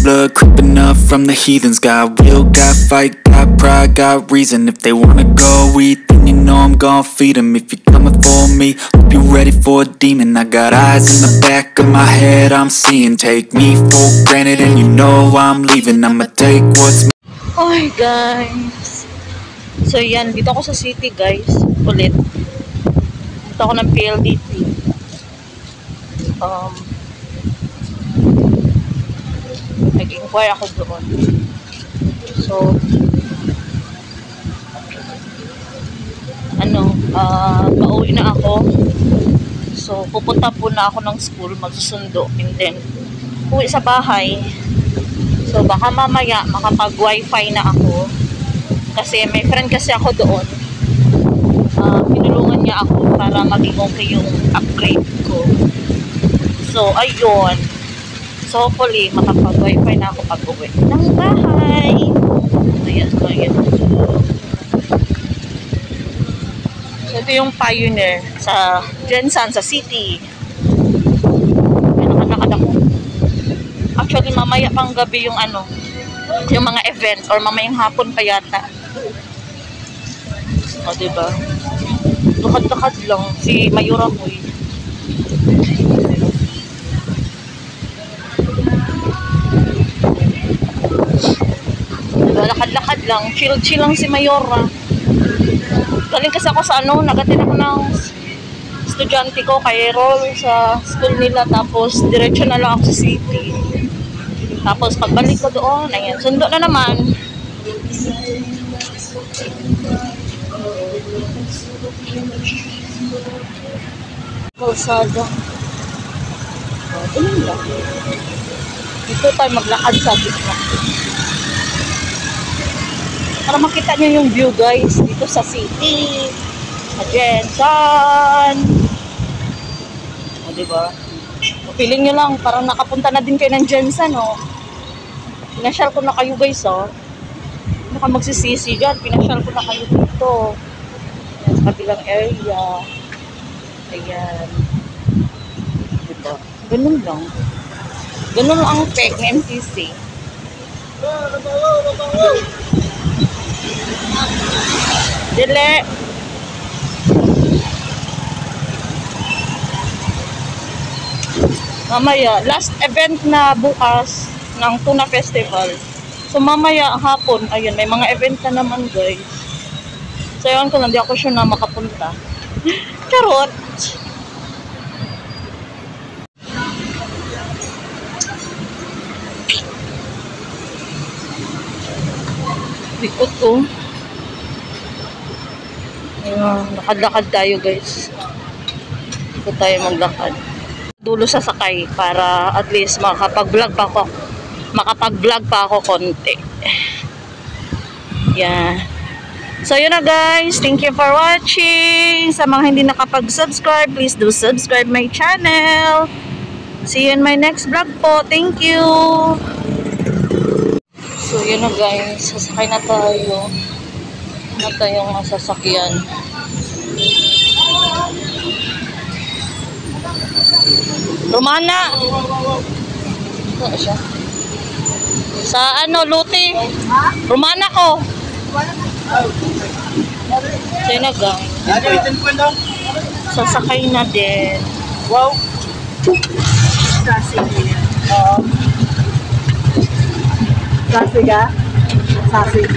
blood creeping up from the heathens. Got will, got fight, got pride, got reason. If they wanna go eat, then you know I'm gon' feed them. If you're coming for me, hope you're ready for a demon. I got eyes in the back of my head, I'm seeing. Take me for granted and you know I'm leaving. I'ma take what's mine. Hi guys, so yan, dito ako sa city guys, ulit. Dito ako ng PLDT. Nag-inquire ako doon. So pauwi na ako. So pupunta po na ako ng school, magsusundo, and then uwi sa bahay. So baka mamaya makapag wifi na ako kasi may friend kasi ako doon. Tinulungan niya ako para maging okay yung upgrade ko. So ayun, so hopefully makapag wifi na ako pag uwi ng bahay. Ayan. So ito yung Pioneer sa Jensan, sa city. Nakakad ako. Actually, mamaya pang gabi yung yung mga event, or mamayang hapon pa yata. O, diba? Lakad-lakad lang si Mayura Huy. Diba? Lakad-lakad lang. Chill-chill lang si Mayura. Galing kasi ako sa nagatin ako ng estudyante ko kay Roll sa school nila, tapos diretso na lang ako sa city. Tapos pagbalik ko doon, ayan, sundo na naman. Kalsada. Ganun lang. Dito tayo maglakad sa gitna. Para makita nyo yung view guys, dito sa city. Sa Jensan. O, diba? Feeling nyo lang, parang nakapunta na din kayo ng Jensan, oh. Pinasyal ko na kayo guys, oh. Baka magsisisi dyan, pinasyal ko na kayo dito. Ayan, sa kabilang area. Ayan. Diba? Ganun lang. Ganun lang ang peg ng MTC. Dile. Mamaya, last event na bukas ng Tuna Festival. So mamaya hapon, ayun, may mga event na naman guys. So yun ko lang, di ako sure na makapunta. Charot! Likot ko. Lakad-lakad tayo guys. Ito tayo maglakad. Dulo sa sakay para at least makapag-vlog pa ako konti. Yeah. So yun na guys, thank you for watching. Sa mga hindi nakapag-subscribe, please do subscribe my channel. See you in my next vlog po. Thank you. So yun na guys, sasakay na tayo. Na tayong sasakyan. Romana. Ano siya? Sa Luti. Romana ko. Sa'yo na gang. Sasakay na din. Wow. Classic. Classic ah? Classic.